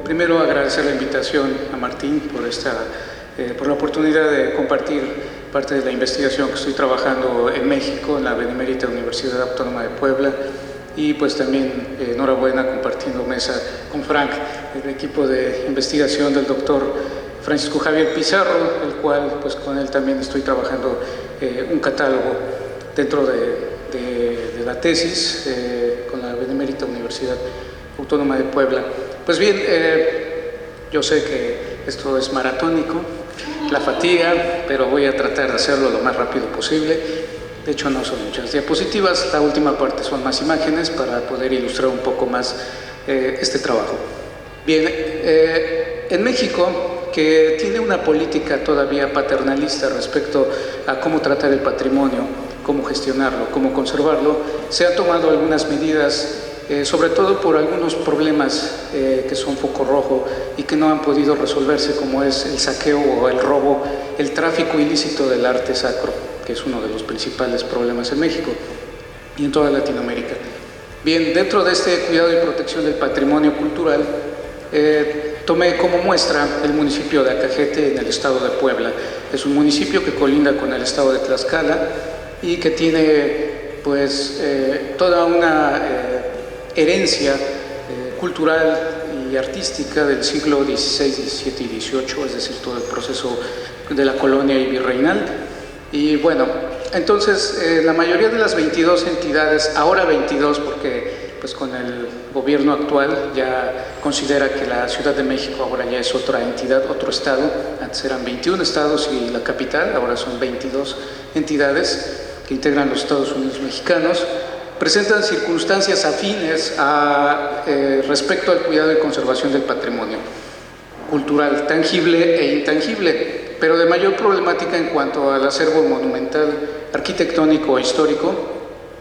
primero agradecer la invitación a Martín por la oportunidad de compartir parte de la investigación que estoy trabajando en México, en la Benemérita Universidad Autónoma de Puebla, y pues también enhorabuena compartiendo mesa con Frank, el equipo de investigación del doctor Francisco Javier Pizarro, el cual pues con él también estoy trabajando un catálogo dentro de la tesis con la Benemérita Universidad Autónoma de Puebla. Pues bien, yo sé que esto es maratónico, la fatiga, pero voy a tratar de hacerlo lo más rápido posible. De hecho, no son muchas diapositivas, la última parte son más imágenes para poder ilustrar un poco más este trabajo. Bien, en México, que tiene una política todavía paternalista respecto a cómo tratar el patrimonio, cómo gestionarlo, cómo conservarlo, se han tomado algunas medidas, sobre todo por algunos problemas que son foco rojo y que no han podido resolverse, como es el saqueo o el robo, el tráfico ilícito del arte sacro, que es uno de los principales problemas en México y en toda Latinoamérica. Bien, dentro de este cuidado y protección del patrimonio cultural, tomé como muestra el municipio de Acajete en el estado de Puebla. Es un municipio que colinda con el estado de Tlaxcala y que tiene pues toda una herencia cultural y artística del siglo XVI, XVII y XVIII, es decir, todo el proceso de la colonia y virreinal. Y bueno, entonces la mayoría de las 22 entidades, ahora 22 porque pues con el gobierno actual ya considera que la Ciudad de México ahora ya es otra entidad, otro estado. Antes eran 21 estados y la capital, ahora son 22 entidades que integran los Estados Unidos mexicanos, presentan circunstancias afines respecto al cuidado y conservación del patrimonio cultural, tangible e intangible, pero de mayor problemática en cuanto al acervo monumental, arquitectónico e histórico,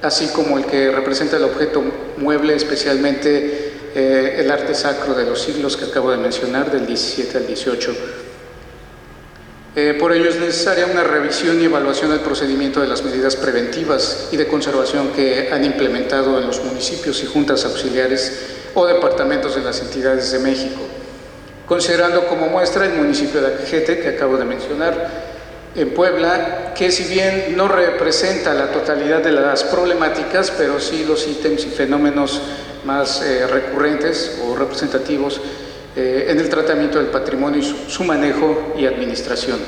así como el que representa el objeto mueble, especialmente el arte sacro de los siglos que acabo de mencionar, del XVII al XVIII. Por ello es necesaria una revisión y evaluación del procedimiento de las medidas preventivas y de conservación que han implementado en los municipios y juntas auxiliares o departamentos de las entidades de México, considerando como muestra el municipio de Acajete, que acabo de mencionar, en Puebla, que si bien no representa la totalidad de las problemáticas, pero sí los ítems y fenómenos más recurrentes o representativos en el tratamiento del patrimonio y su manejo y administración.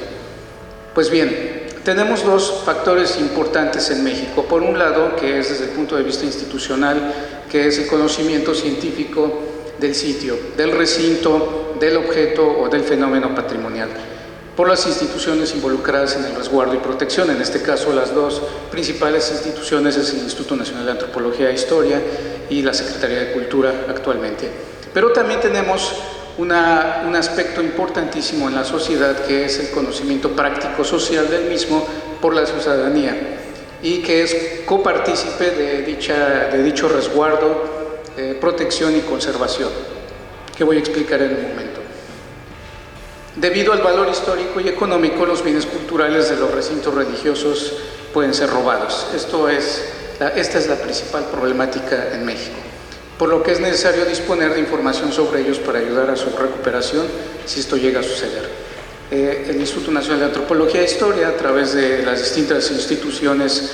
Pues bien, tenemos dos factores importantes en México. Por un lado, que es desde el punto de vista institucional, que es el conocimiento científico del sitio, del recinto, del objeto o del fenómeno patrimonial, por las instituciones involucradas en el resguardo y protección. En este caso, las dos principales instituciones es el Instituto Nacional de Antropología e Historia y la Secretaría de Cultura actualmente. Pero también tenemos un aspecto importantísimo en la sociedad, que es el conocimiento práctico social del mismo por la ciudadanía y que es copartícipe de dicho resguardo, protección y conservación, que voy a explicar en un momento. Debido al valor histórico y económico, los bienes culturales de los recintos religiosos pueden ser robados. Esta es la principal problemática en México, por lo que es necesario disponer de información sobre ellos para ayudar a su recuperación si esto llega a suceder. El Instituto Nacional de Antropología e Historia, a través de las distintas instituciones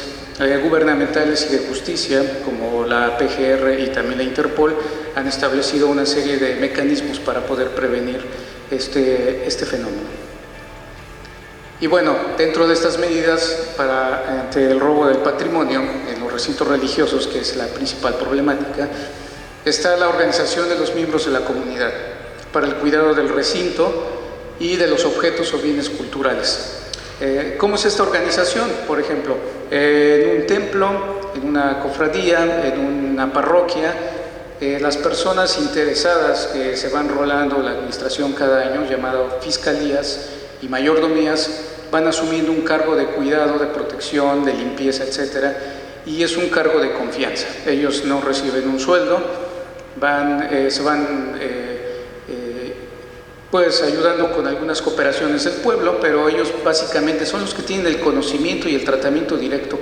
gubernamentales y de justicia, como la PGR y también la Interpol, han establecido una serie de mecanismos para poder prevenir este fenómeno. Y bueno, dentro de estas medidas ante el robo del patrimonio en los recintos religiosos, que es la principal problemática, está la organización de los miembros de la comunidad para el cuidado del recinto y de los objetos o bienes culturales. ¿Cómo es esta organización? Por ejemplo, en un templo, en una cofradía, en una parroquia, las personas interesadas que se van rolando la administración cada año, llamado fiscalías y mayordomías, van asumiendo un cargo de cuidado, de protección, de limpieza, etcétera, y es un cargo de confianza. Ellos no reciben un sueldo, se van pues ayudando con algunas cooperaciones del pueblo, pero ellos básicamente son los que tienen el conocimiento y el tratamiento directo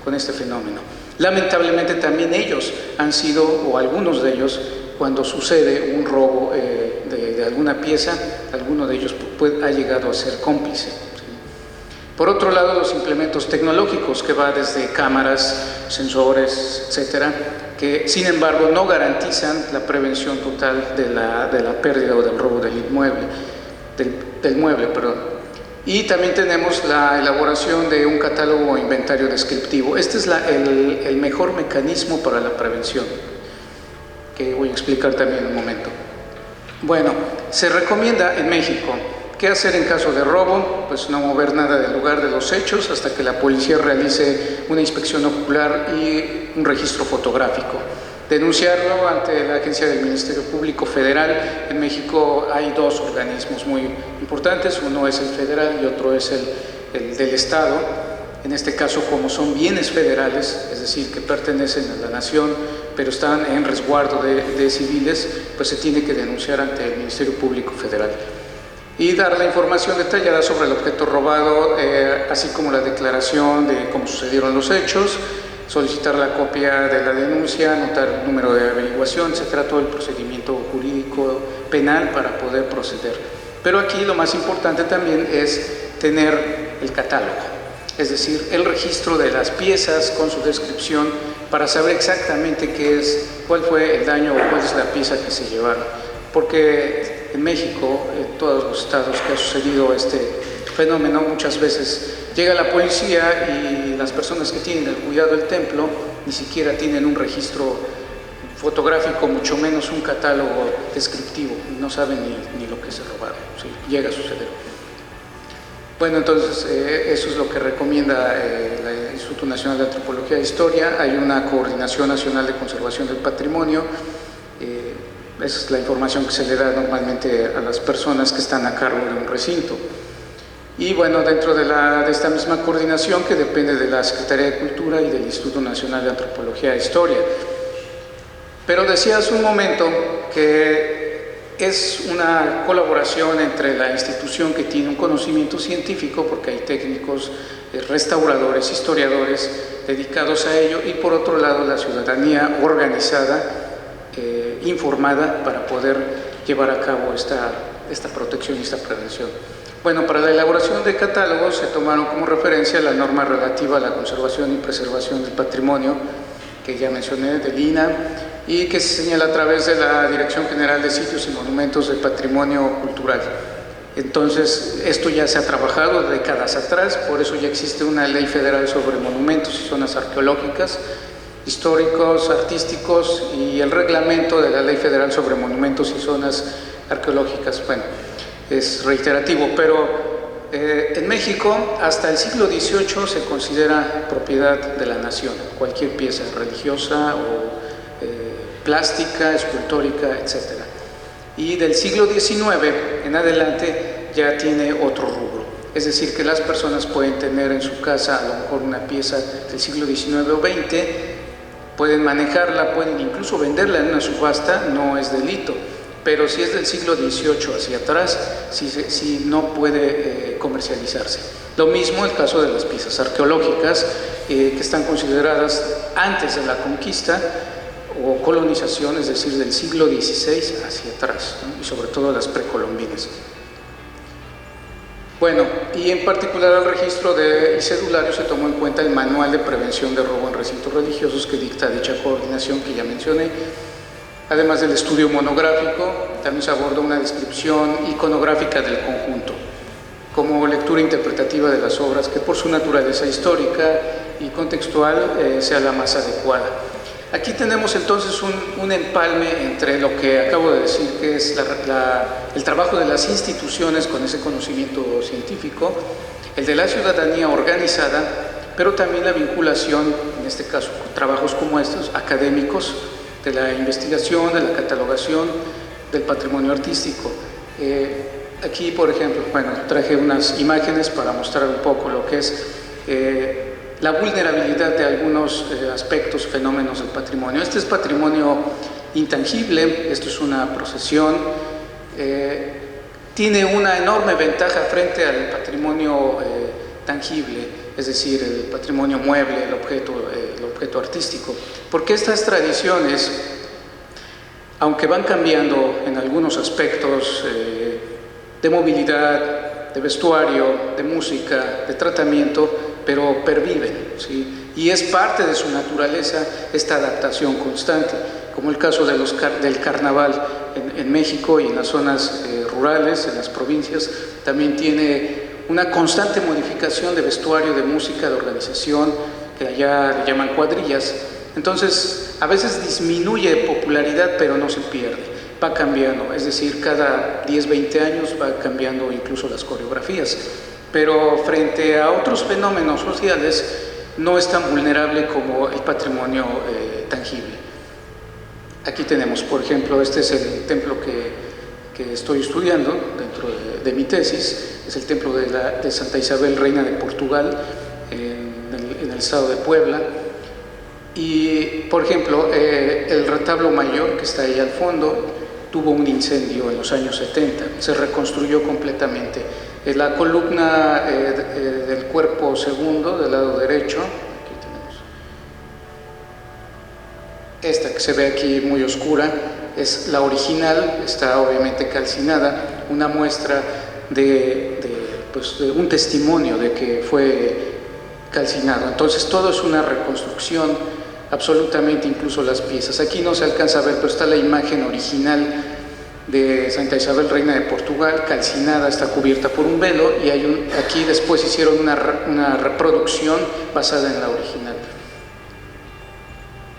con este fenómeno. Lamentablemente también ellos han sido, o algunos de ellos, cuando sucede un robo de alguna pieza, alguno de ellos ha llegado a ser cómplice. Por otro lado, los implementos tecnológicos, que va desde cámaras, sensores, etcétera, que sin embargo no garantizan la prevención total de la pérdida o del robo del inmueble, del mueble, perdón. Y también tenemos la elaboración de un catálogo o inventario descriptivo. Este es el mejor mecanismo para la prevención, que voy a explicar también en un momento. Bueno, se recomienda en México qué hacer en caso de robo. Pues no mover nada del lugar de los hechos hasta que la policía realice una inspección ocular y un registro fotográfico. Denunciarlo ante la agencia del Ministerio Público Federal. En México hay dos organismos muy importantes, uno es el federal y otro es el del Estado. En este caso, como son bienes federales, es decir, que pertenecen a la nación, pero están en resguardo de civiles, pues se tiene que denunciar ante el Ministerio Público Federal. Y dar la información detallada sobre el objeto robado, así como la declaración de cómo sucedieron los hechos, solicitar la copia de la denuncia, anotar el número de averiguación, etcétera, todo el procedimiento jurídico penal para poder proceder. Pero aquí lo más importante también es tener el catálogo, es decir, el registro de las piezas con su descripción para saber exactamente cuál fue el daño o cuál es la pieza que se llevaron. Porque en México, en todos los estados que ha sucedido este fenómeno, muchas veces llega la policía y las personas que tienen el cuidado del templo ni siquiera tienen un registro fotográfico, mucho menos un catálogo descriptivo, no saben ni lo que se robaron, ¿sí? Llega a suceder. Bueno, entonces eso es lo que recomienda el Instituto Nacional de Antropología e Historia. Hay una Coordinación Nacional de Conservación del Patrimonio. Esa es la información que se le da normalmente a las personas que están a cargo de un recinto. Y bueno, dentro de esta misma coordinación, que depende de la Secretaría de Cultura y del Instituto Nacional de Antropología e Historia. Pero decía hace un momento que es una colaboración entre la institución, que tiene un conocimiento científico, porque hay técnicos, restauradores, historiadores dedicados a ello, y por otro lado la ciudadanía organizada, informada, para poder llevar a cabo esta protección y esta prevención. Bueno, para la elaboración de catálogos se tomaron como referencia la norma relativa a la conservación y preservación del patrimonio, que ya mencioné, del INAH, y que se señala a través de la Dirección General de Sitios y Monumentos del Patrimonio Cultural. Entonces, esto ya se ha trabajado décadas atrás, por eso ya existe una ley federal sobre monumentos y zonas arqueológicas, históricos, artísticos, y el reglamento de la Ley Federal sobre Monumentos y Zonas Arqueológicas. Bueno, es reiterativo, pero en México hasta el siglo XVIII se considera propiedad de la nación, cualquier pieza religiosa o plástica, escultórica, etc. Y del siglo XIX en adelante ya tiene otro rubro, es decir, que las personas pueden tener en su casa a lo mejor una pieza del siglo XIX o XX, pueden manejarla, pueden incluso venderla en una subasta, no es delito. Pero si es del siglo XVIII hacia atrás, sí no puede comercializarse. Lo mismo el caso de las piezas arqueológicas, que están consideradas antes de la conquista o colonización, es decir, del siglo XVI hacia atrás, ¿no? Y sobre todo las precolombinas. Bueno, y en particular al registro y cedulario se tomó en cuenta el Manual de Prevención de Robo en Recintos Religiosos que dicta dicha coordinación que ya mencioné. Además del estudio monográfico, también se abordó una descripción iconográfica del conjunto, como lectura interpretativa de las obras que por su naturaleza histórica y contextual sea la más adecuada. Aquí tenemos entonces un empalme entre lo que acabo de decir, que es el trabajo de las instituciones con ese conocimiento científico, el de la ciudadanía organizada, pero también la vinculación, en este caso, con trabajos como estos, académicos, de la investigación, de la catalogación del patrimonio artístico. Aquí, por ejemplo, bueno, traje unas imágenes para mostrar un poco lo que es la vulnerabilidad de algunos aspectos, fenómenos del patrimonio. Este es patrimonio intangible, esto es una procesión, tiene una enorme ventaja frente al patrimonio tangible, es decir, el patrimonio mueble, el objeto artístico, porque estas tradiciones aunque van cambiando en algunos aspectos de movilidad, de vestuario, de música, de tratamiento, pero perviven, ¿sí? Y es parte de su naturaleza esta adaptación constante, como el caso del carnaval en México y en las zonas rurales, en las provincias, también tiene una constante modificación de vestuario, de música, de organización, que allá le llaman cuadrillas. Entonces, a veces disminuye popularidad, pero no se pierde, va cambiando, es decir, cada 10, 20 años va cambiando incluso las coreografías, pero frente a otros fenómenos sociales no es tan vulnerable como el patrimonio tangible. Aquí tenemos, por ejemplo, este es el templo que estoy estudiando dentro de mi tesis, es el templo de Santa Isabel, reina de Portugal, en el estado de Puebla. Y, por ejemplo, el retablo mayor que está ahí al fondo tuvo un incendio en los años 70, se reconstruyó completamente. La columna del cuerpo segundo, del lado derecho, aquí tenemos, esta que se ve aquí muy oscura, es la original, está obviamente calcinada, una muestra de un testimonio de que fue calcinado. Entonces todo es una reconstrucción, absolutamente, incluso las piezas. Aquí no se alcanza a ver, pero está la imagen original de Santa Isabel, reina de Portugal, calcinada, está cubierta por un velo, y aquí después hicieron una reproducción basada en la original.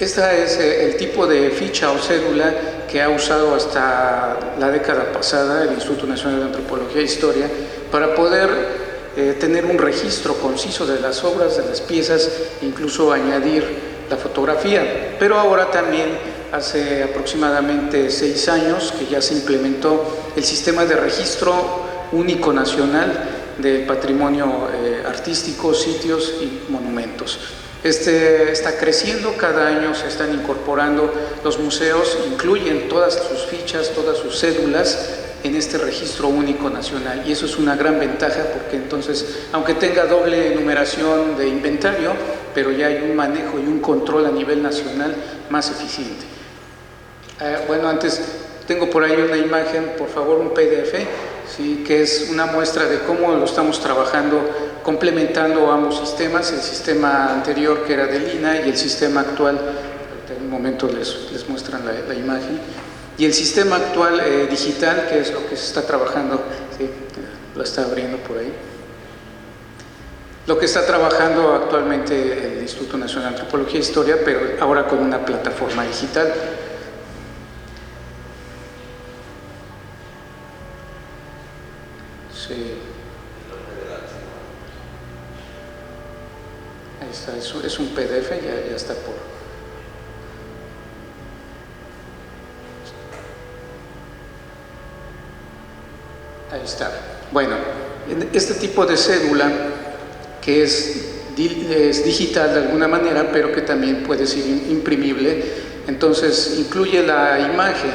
Este es el tipo de ficha o cédula que ha usado hasta la década pasada el Instituto Nacional de Antropología e Historia para poder tener un registro conciso de las obras, de las piezas, incluso añadir la fotografía. Pero ahora también, hace aproximadamente 6 años, que ya se implementó el sistema de registro único nacional del patrimonio artístico, sitios y monumentos. Está creciendo, cada año se están incorporando los museos, incluyen todas sus fichas, todas sus cédulas en este registro único nacional, y eso es una gran ventaja porque entonces, aunque tenga doble numeración de inventario, pero ya hay un manejo y un control a nivel nacional más eficiente. Bueno, antes tengo por ahí una imagen, por favor, un PDF, ¿sí?, que es una muestra de cómo lo estamos trabajando, complementando ambos sistemas, el sistema anterior que era del INAH y el sistema actual. En un momento les muestran la imagen, y el sistema actual digital, que es lo que se está trabajando, ¿sí?, lo está abriendo por ahí. Lo que está trabajando actualmente el Instituto Nacional de Antropología e Historia, pero ahora con una plataforma digital. Sí. Ahí está, es un PDF, ya está por... Ahí está. Bueno, este tipo de cédula, que es digital de alguna manera, pero que también puede ser imprimible, entonces incluye la imagen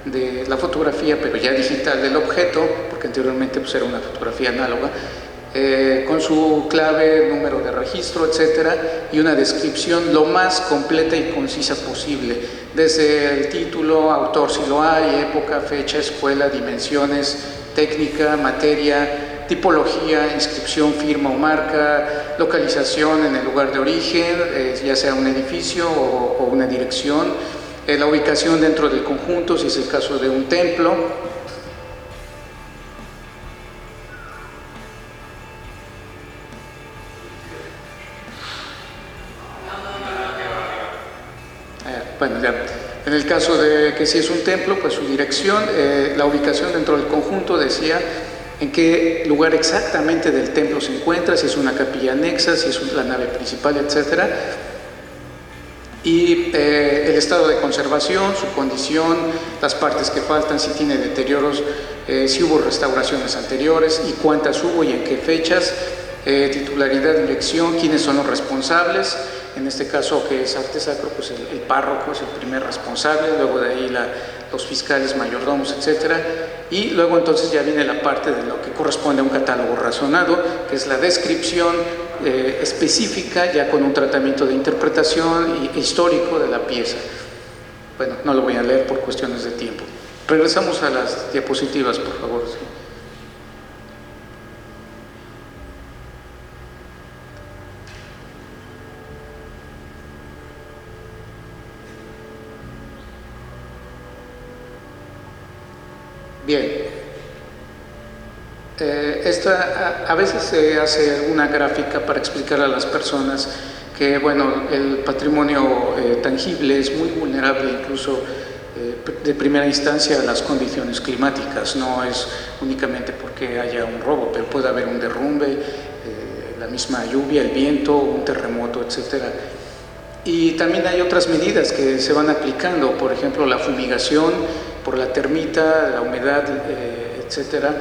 de la fotografía, pero ya digital, del objeto, porque anteriormente pues era una fotografía análoga, con su clave, número de registro, etcétera, y una descripción lo más completa y concisa posible, desde el título, autor si lo hay, época, fecha, escuela, dimensiones, técnica, materia, tipología, inscripción, firma o marca, localización en el lugar de origen, ya sea un edificio o una dirección, la ubicación dentro del conjunto, si es el caso de un templo. Bueno, ya. En el caso de que si es un templo, pues su dirección, la ubicación dentro del conjunto, decía en qué lugar exactamente del templo se encuentra, si es una capilla anexa, si es la nave principal, etcétera. Y el estado de conservación, su condición, las partes que faltan, si tiene deterioros, si hubo restauraciones anteriores y cuántas hubo y en qué fechas, titularidad, dirección, quiénes son los responsables. En este caso, que es arte sacro, pues el párroco es el primer responsable, luego de ahí los fiscales, mayordomos, etcétera, y luego entonces ya viene la parte de lo que corresponde a un catálogo razonado, que es la descripción específica, ya con un tratamiento de interpretación histórico de la pieza. Bueno, no lo voy a leer por cuestiones de tiempo. Regresamos a las diapositivas, por favor. ¿Sí? Bien, a veces se hace una gráfica para explicar a las personas que, bueno, el patrimonio tangible es muy vulnerable incluso de primera instancia a las condiciones climáticas. No es únicamente porque haya un robo, pero puede haber un derrumbe, la misma lluvia, el viento, un terremoto, etcétera. Y también hay otras medidas que se van aplicando, por ejemplo, la fumigación por la termita, la humedad, etcétera.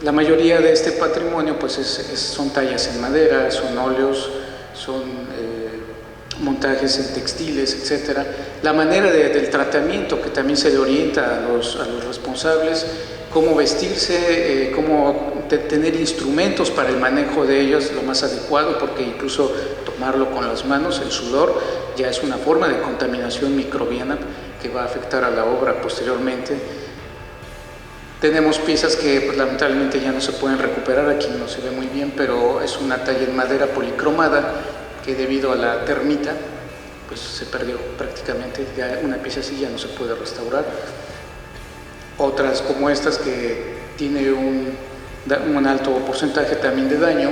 La mayoría de este patrimonio pues son tallas en madera, son óleos, son montajes en textiles, etcétera. La manera del tratamiento que también se le orienta a los responsables, cómo vestirse, cómo tener instrumentos para el manejo de ellos lo más adecuado, porque incluso tomarlo con las manos, el sudor, ya es una forma de contaminación microbiana que va a afectar a la obra posteriormente. Tenemos piezas que pues, lamentablemente ya no se pueden recuperar, aquí no se ve muy bien, pero es una talla en madera policromada que debido a la termita pues se perdió prácticamente, ya una pieza así ya no se puede restaurar. Otras como estas que tiene un alto porcentaje también de daño,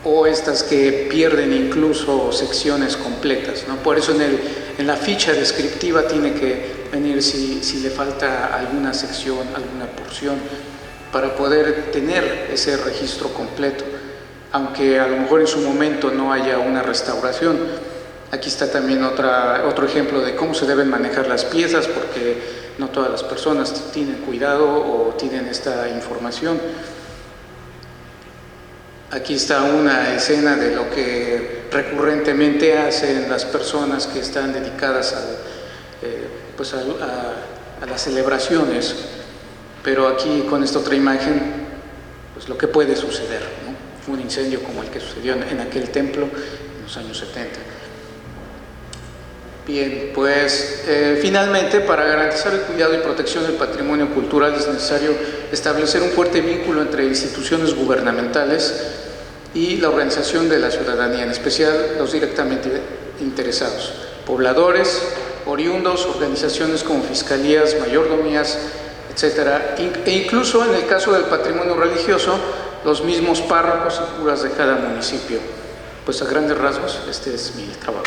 o estas que pierden incluso secciones completas, ¿no? Por eso en la ficha descriptiva tiene que venir si le falta alguna sección, alguna porción, para poder tener ese registro completo, aunque a lo mejor en su momento no haya una restauración. Aquí está también otro ejemplo de cómo se deben manejar las piezas, porque no todas las personas tienen cuidado o tienen esta información. Aquí está una escena de lo que recurrentemente hacen las personas que están dedicadas a las celebraciones, pero aquí con esta otra imagen, pues lo que puede suceder, ¿no? Un incendio como el que sucedió en aquel templo en los años 70. Bien, pues finalmente, para garantizar el cuidado y protección del patrimonio cultural es necesario establecer un fuerte vínculo entre instituciones gubernamentales y la organización de la ciudadanía, en especial los directamente interesados, pobladores, oriundos, organizaciones como fiscalías, mayordomías, etcétera, e incluso en el caso del patrimonio religioso, los mismos párrocos y curas de cada municipio. Pues a grandes rasgos, este es mi trabajo.